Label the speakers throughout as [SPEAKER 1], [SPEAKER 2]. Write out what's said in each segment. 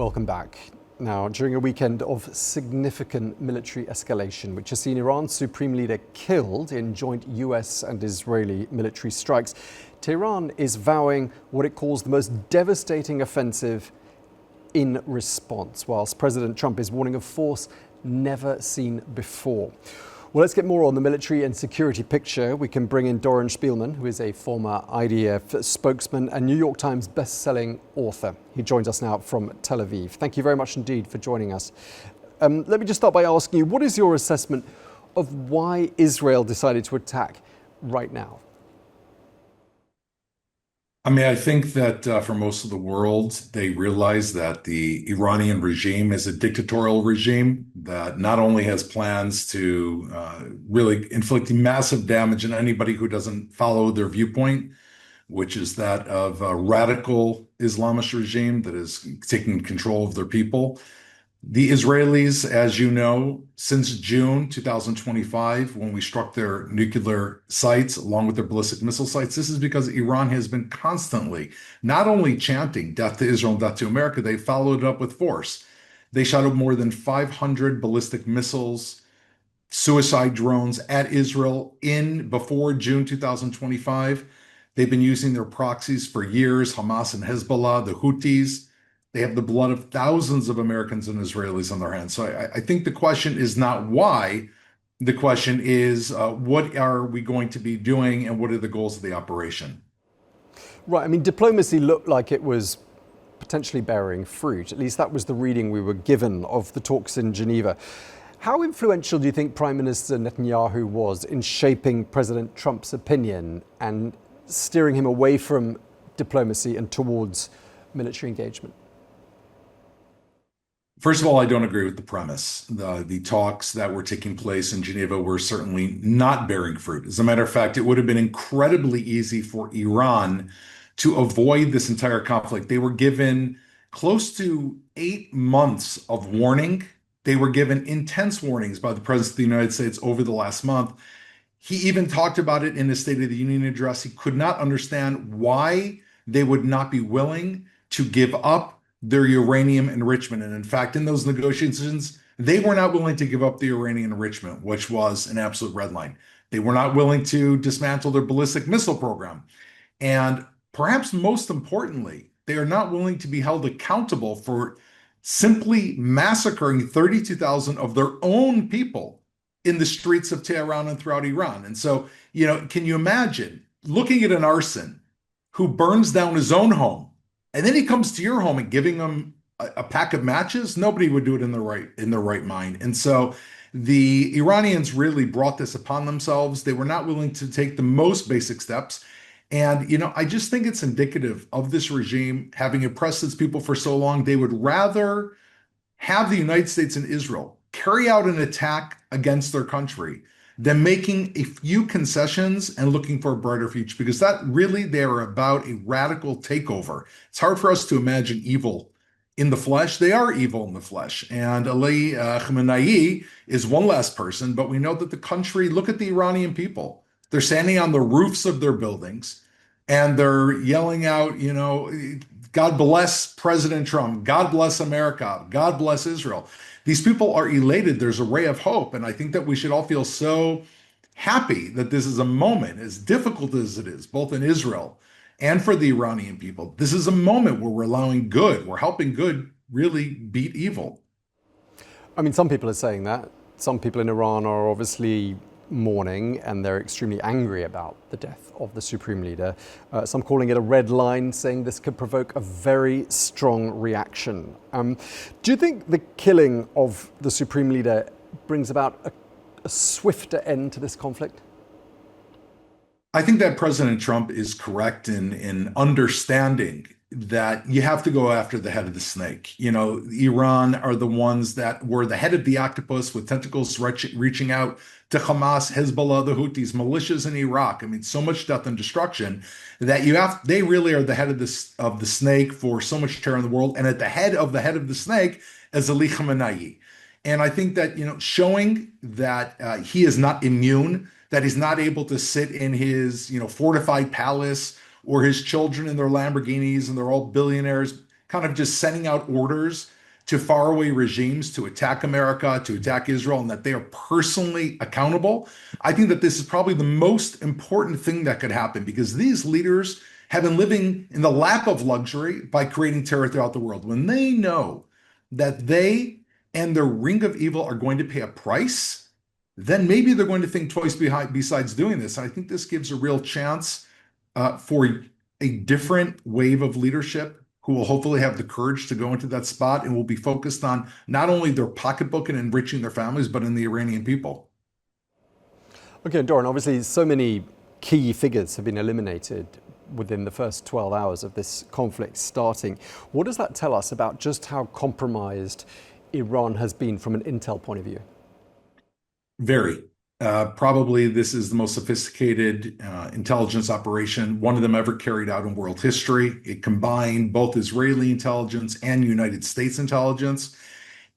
[SPEAKER 1] Welcome back. Now, during a weekend of significant military escalation, which has seen Iran's Supreme Leader killed in joint U.S. and Israeli military strikes, Tehran is vowing what it calls the most devastating offensive in response, whilst President Trump is warning of force never seen before. Well, let's get more on the military and security picture. We can bring in Doron Spielman, who is a former IDF spokesman and New York Times best-selling author. He joins us now from Tel Aviv. Thank you very much indeed for joining us. Let me just start by asking you, what is your assessment of why Israel decided to attack right now?
[SPEAKER 2] I think that for most of the world, they realize that the Iranian regime is a dictatorial regime that not only has plans to really inflict massive damage on anybody who doesn't follow their viewpoint, which is that of a radical Islamist regime that is taking control of their people. The Israelis, as you know, since June 2025, when we struck their nuclear sites along with their ballistic missile sites, this is because Iran has been constantly not only chanting death to Israel and death to America, they followed it up with force. They shot up more than 500 ballistic missiles, suicide drones at Israel before June 2025. They've been using their proxies for years, Hamas and Hezbollah, the Houthis. They have the blood of thousands of Americans and Israelis on their hands. So I think the question is not why. The question is, what are we going to be doing and what are the goals of the operation?
[SPEAKER 1] Right. I mean, diplomacy looked like it was potentially bearing fruit. At least that was the reading we were given of the talks in Geneva. How influential do you think Prime Minister Netanyahu was in shaping President Trump's opinion and steering him away from diplomacy and towards military engagement?
[SPEAKER 2] First of all, I don't agree with the premise. The talks that were taking place in Geneva were certainly not bearing fruit. As a matter of fact, it would have been incredibly easy for Iran to avoid this entire conflict. They were given close to 8 months of warning. They were given intense warnings by the President of the United States over the last month. He even talked about it in his State of the Union address. He could not understand why they would not be willing to give up their uranium enrichment. And in fact, in those negotiations, they were not willing to give up the uranium enrichment, which was an absolute red line. They were not willing to dismantle their ballistic missile program. And perhaps most importantly, they are not willing to be held accountable for simply massacring 32,000 of their own people in the streets of Tehran and throughout Iran. And so, can you imagine looking at an arson who burns down his own home, and then he comes to your home and giving them a pack of matches? Nobody would do it in their right mind. And so the Iranians really brought this upon themselves. They were not willing to take the most basic steps. And, I just think it's indicative of this regime having oppressed its people for so long. They would rather have the United States and Israel carry out an attack against their country than making a few concessions and looking for a brighter future, because that really, they are about a radical takeover. It's hard for us to imagine evil in the flesh. They are evil in the flesh. And Ali Khamenei is one last person, but we know that the country, look at the Iranian people. They're standing on the roofs of their buildings and they're yelling out, God bless President Trump, God bless America, God bless Israel. These people are elated. There's a ray of hope. And I think that we should all feel so happy that this is a moment, as difficult as it is, both in Israel and for the Iranian people. This is a moment where we're allowing good, we're helping good really beat evil.
[SPEAKER 1] I mean, some people are saying that. Some people in Iran are obviously mourning and they're extremely angry about the death of the Supreme Leader. Some calling it a red line, saying this could provoke a very strong reaction. Do you think the killing of the Supreme Leader brings about a swifter end to this conflict?
[SPEAKER 2] I think that President Trump is correct in understanding that you have to go after the head of the snake. Iran are the ones that were the head of the octopus with tentacles reaching out to Hamas, Hezbollah, the Houthis, militias in Iraq. I mean, so much death and destruction that they really are the head of the snake for so much terror in the world. And at the head of the snake is Ali Khamenei. And I think that, showing that he is not immune, that he's not able to sit in his, fortified palace or his children in their Lamborghinis and they're all billionaires, kind of just sending out orders to faraway regimes to attack America, to attack Israel, and that they are personally accountable. I think that this is probably the most important thing that could happen because these leaders have been living in the lap of luxury by creating terror throughout the world. When they know that they and their ring of evil are going to pay a price, then maybe they're going to think twice besides doing this. I think this gives a real chance for a different wave of leadership who will hopefully have the courage to go into that spot and will be focused on not only their pocketbook and enriching their families, but in the Iranian people.
[SPEAKER 1] Okay, Doron, obviously so many key figures have been eliminated within the first 12 hours of this conflict starting. What does that tell us about just how compromised Iran has been from an intel point of view?
[SPEAKER 2] Very. Probably this is the most sophisticated intelligence operation, one of them ever carried out in world history. It combined both Israeli intelligence and United States intelligence.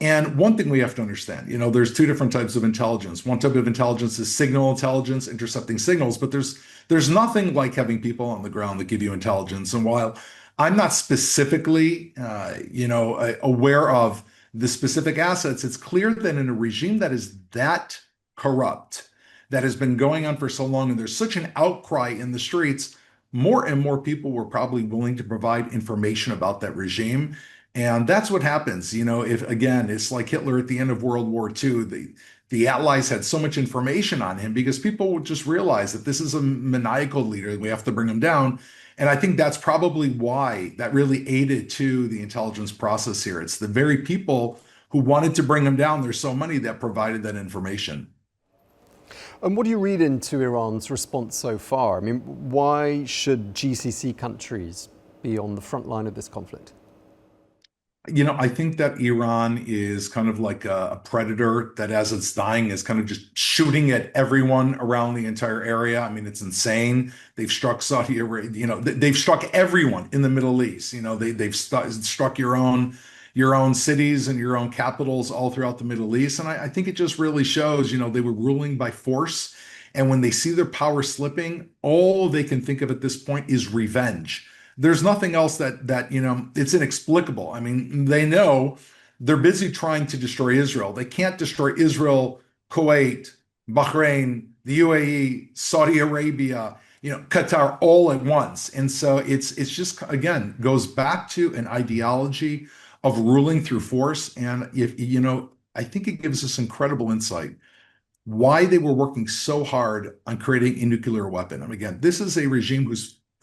[SPEAKER 2] And one thing we have to understand, there's two different types of intelligence. One type of intelligence is signal intelligence, intercepting signals, but there's nothing like having people on the ground that give you intelligence. And while I'm not specifically, aware of the specific assets, it's clear that in a regime that is that corrupt, that has been going on for so long, and there's such an outcry in the streets, more and more people were probably willing to provide information about that regime. And that's what happens. If again, it's like Hitler at the end of World War II, the Allies had so much information on him because people would just realize that this is a maniacal leader. We have to bring him down. And I think that's probably why that really aided to the intelligence process here. It's the very people who wanted to bring him down. There's so many that provided that information.
[SPEAKER 1] And what do you read into Iran's response so far? I mean, why should GCC countries be on the front line of this conflict?
[SPEAKER 2] I think that Iran is kind of like a predator that as it's dying is kind of just shooting at everyone around the entire area. I mean, it's insane. They've struck Saudi Arabia, they've struck everyone in the Middle East. They've struck your own cities and your own capitals all throughout the Middle East. And I think it just really shows, they were ruling by force. And when they see their power slipping, all they can think of at this point is revenge. There's nothing else that it's inexplicable. I mean, they know they're busy trying to destroy Israel. They can't destroy Israel, Kuwait, Bahrain, the UAE, Saudi Arabia, Qatar all at once. And so it's just, again, goes back to an ideology of ruling through force. And I think it gives us incredible insight why they were working so hard on creating a nuclear weapon. I mean, again, this is a regime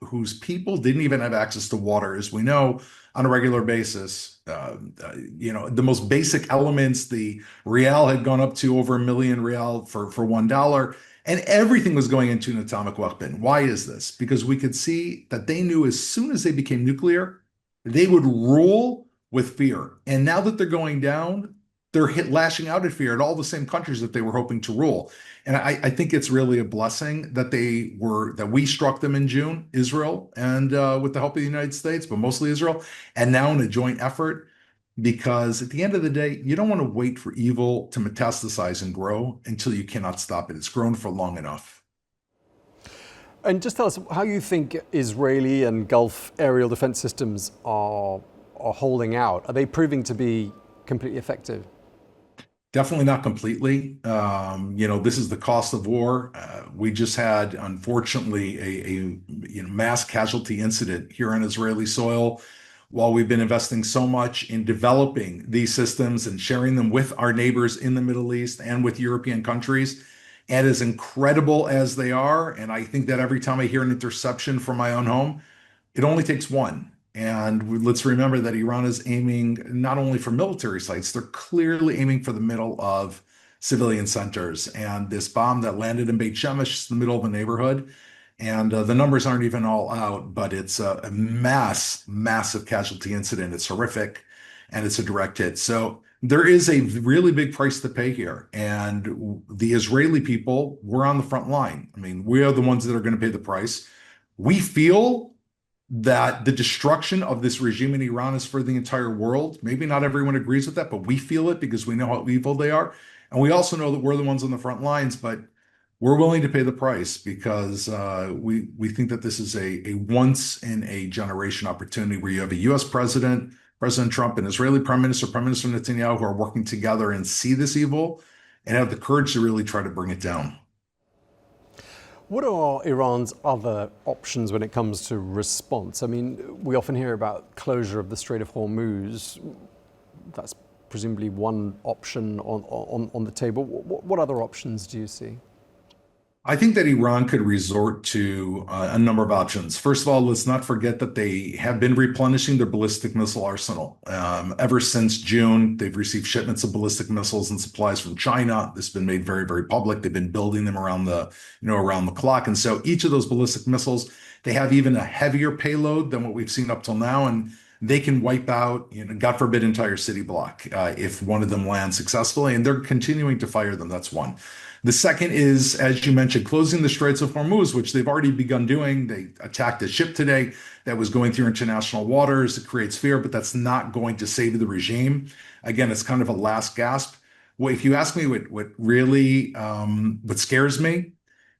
[SPEAKER 2] whose people didn't even have access to water, as we know, on a regular basis. The most basic elements, the rial had gone up to over 1 million rial for $1, and everything was going into an atomic weapon. Why is this? Because we could see that they knew as soon as they became nuclear, they would rule with fear. And now that they're going down, they're lashing out at fear at all the same countries that they were hoping to rule. And I think it's really a blessing that we struck them in June, Israel, and with the help of the United States, but mostly Israel, and now in a joint effort, because at the end of the day, you don't want to wait for evil to metastasize and grow until you cannot stop it. It's grown for long enough.
[SPEAKER 1] And just tell us how you think Israeli and Gulf aerial defense systems are holding out. Are they proving to be completely effective?
[SPEAKER 2] Definitely not completely. This is the cost of war. We just had, unfortunately, a mass casualty incident here on Israeli soil. While we've been investing so much in developing these systems and sharing them with our neighbors in the Middle East and with European countries, and as incredible as they are, and I think that every time I hear an interception from my own home, it only takes one. And let's remember that Iran is aiming not only for military sites, they're clearly aiming for the middle of civilian centers. And this bomb that landed in Beit Shemesh is the middle of a neighborhood. And the numbers aren't even all out, but it's a massive casualty incident. It's horrific, and it's a direct hit. So there is a really big price to pay here. And the Israeli people, we're on the front line. I mean, we are the ones that are going to pay the price. We feel that the destruction of this regime in Iran is for the entire world. Maybe not everyone agrees with that, but we feel it because we know how evil they are. And we also know that we're the ones on the front lines, but we're willing to pay the price because we think that this is a once in a generation opportunity where you have a U.S. president President Trump and Israeli Prime Minister Netanyahu, who are working together and see this evil and have the courage to really try to bring it down.
[SPEAKER 1] What are Iran's other options when it comes to response? I mean, we often hear about closure of the Strait of Hormuz. That's presumably one option on the table. What other options do you see?
[SPEAKER 2] I think that Iran could resort to a number of options. First of all, let's not forget that they have been replenishing their ballistic missile arsenal. Ever since June, they've received shipments of ballistic missiles and supplies from China. This has been made very, very public. They've been building them around the clock. And so each of those ballistic missiles, they have even a heavier payload than what we've seen up till now. And they can wipe out, God forbid, entire city block if one of them lands successfully. And they're continuing to fire them. That's one. The second is, as you mentioned, closing the Straits of Hormuz, which they've already begun doing. They attacked a ship today that was going through international waters. It creates fear, but that's not going to save the regime. Again, it's kind of a last gasp. Well, if you ask me what really what scares me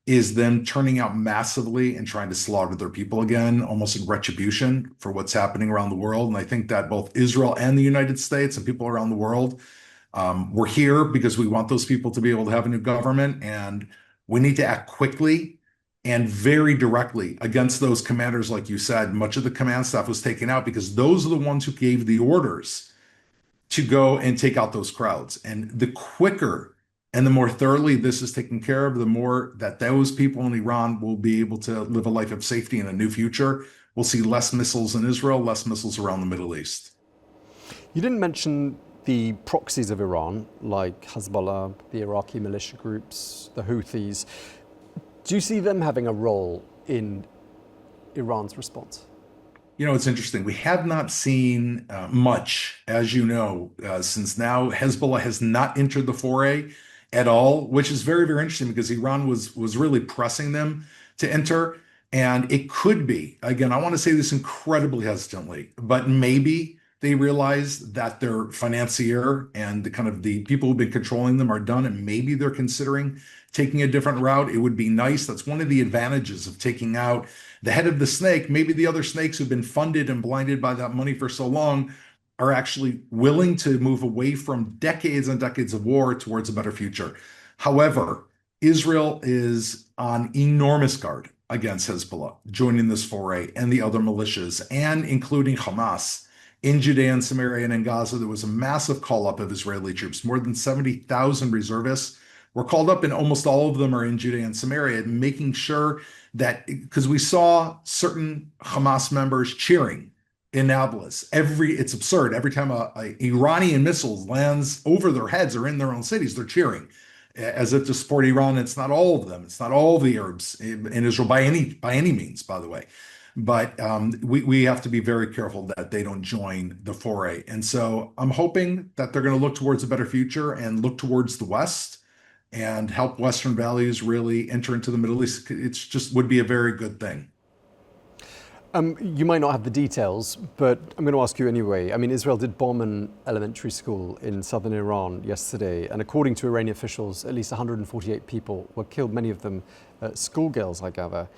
[SPEAKER 2] is them turning out massively and trying to slaughter their people again, almost in retribution for what's happening around the world. And I think that both Israel and the United States and people around the world, we're here because we want those people to be able to have a new government, and we need to act quickly and very directly against those commanders. Like you said, much of the command staff was taken out because those are the ones who gave the orders to go and take out those crowds. And the quicker and the more thoroughly this is taken care of, the more that those people in Iran will be able to live a life of safety in a new future. We'll see less missiles in Israel, less missiles around the Middle East.
[SPEAKER 1] You didn't mention the proxies of Iran, like Hezbollah, the Iraqi militia groups, the Houthis. Do you see them having a role in Iran's response?
[SPEAKER 2] It's interesting. We have not seen much, as you know, since now Hezbollah has not entered the foray at all, which is very, very interesting because Iran was really pressing them to enter. And it could be, again, I want to say this incredibly hesitantly, but maybe they realize that their financier and the people who've been controlling them are done, and maybe they're considering taking a different route. It would be nice. That's one of the advantages of taking out the head of the snake. Maybe the other snakes who've been funded and blinded by that money for so long are actually willing to move away from decades and decades of war towards a better future. However, Israel is on enormous guard against Hezbollah joining this foray and the other militias, and including Hamas. In Judea and Samaria and in Gaza, there was a massive call-up of Israeli troops. More than 70,000 reservists were called up, and almost all of them are in Judea and Samaria, making sure that, because we saw certain Hamas members cheering in Nablus. It's absurd. Every time a Iranian missile lands over their heads or in their own cities, they're cheering as if to support Iran. It's not all of them. It's not all the Arabs in Israel by any means, by the way. But we have to be very careful that they don't join the foray. And so I'm hoping that they're going to look towards a better future and look towards the West and help Western values really enter into the Middle East. It's just would be a very good thing.
[SPEAKER 1] You might not have the details, but I'm going to ask you anyway. I mean, Israel did bomb an elementary school in southern Iran yesterday, and according to Iranian officials, at least 148 people were killed, many of them schoolgirls, I gather.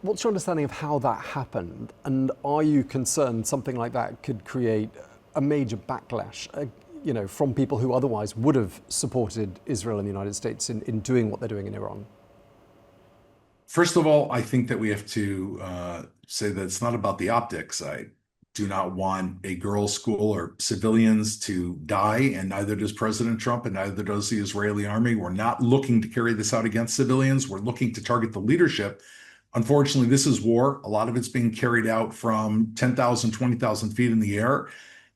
[SPEAKER 1] What's your understanding of how that happened? And are you concerned something like that could create a major backlash, from people who otherwise would have supported Israel and the United States in doing what they're doing in Iran?
[SPEAKER 2] First of all, I think that we have to say that it's not about the optics. I do not want a girls' school or civilians to die, and neither does President Trump, and neither does the Israeli army. We're not looking to carry this out against civilians. We're looking to target the leadership. Unfortunately, this is war. A lot of it's being carried out from 10,000, 20,000 feet in the air.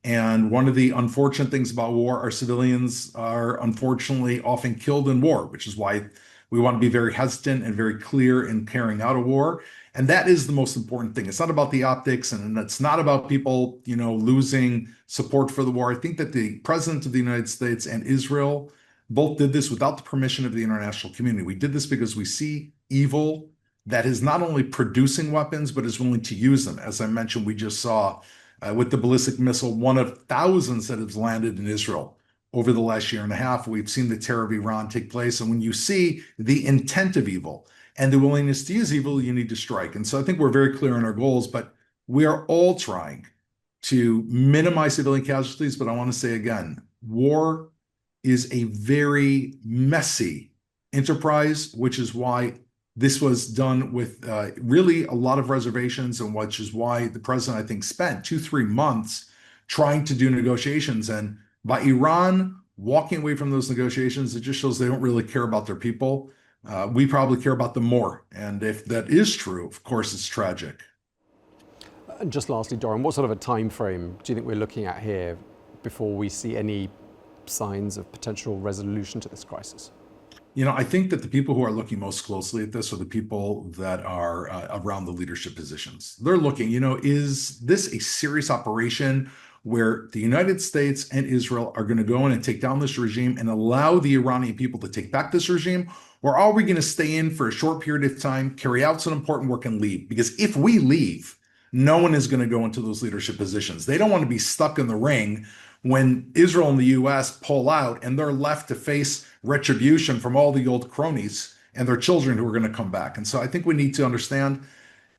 [SPEAKER 2] And one of the unfortunate things about war are civilians are unfortunately often killed in war, which is why we want to be very hesitant and very clear in carrying out a war. And that is the most important thing. It's not about the optics, and it's not about people, losing support for the war. I think that the President of the United States and Israel both did this without the permission of the international community. We did this because we see evil that is not only producing weapons, but is willing to use them. As I mentioned, we just saw with the ballistic missile, one of thousands that has landed in Israel over the last year and a half. We've seen the terror of Iran take place. And when you see the intent of evil and the willingness to use evil, you need to strike. And so I think we're very clear on our goals, but we are all trying to minimize civilian casualties. But I want to say again, war is a very messy enterprise, which is why this was done with really a lot of reservations, and which is why the president, I think, spent 2-3 months trying to do negotiations. And by Iran walking away from those negotiations, it just shows they don't really care about their people. We probably care about them more. And if that is true, of course, it's tragic.
[SPEAKER 1] And just lastly, Doron, what sort of a time frame do you think we're looking at here before we see any signs of potential resolution to this crisis?
[SPEAKER 2] I think that the people who are looking most closely at this are the people that are around the leadership positions. They're looking, is this a serious operation where the United States and Israel are going to go in and take down this regime and allow the Iranian people to take back this regime? Or are we going to stay in for a short period of time, carry out some important work, and leave? Because if we leave, no one is going to go into those leadership positions. They don't want to be stuck in the ring when Israel and the U.S. pull out and they're left to face retribution from all the old cronies and their children who are going to come back. And so I think we need to understand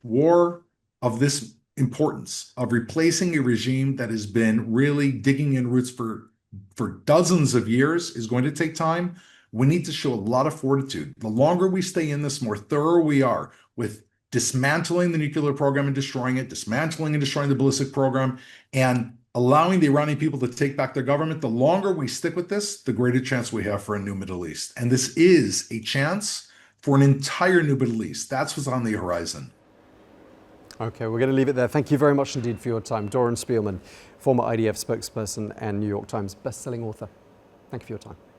[SPEAKER 2] war of this importance, of replacing a regime that has been really digging in roots for dozens of years, is going to take time. We need to show a lot of fortitude. The longer we stay in this, more thorough we are with dismantling the nuclear program and destroying it, dismantling and destroying the ballistic program, and allowing the Iranian people to take back their government. The longer we stick with this, the greater chance we have for a new Middle East. And this is a chance for an entire new Middle East. That's what's on the horizon.
[SPEAKER 1] Okay, we're going to leave it there. Thank you very much indeed for your time. Doron Spielman, former IDF spokesperson and New York Times bestselling author. Thank you for your time.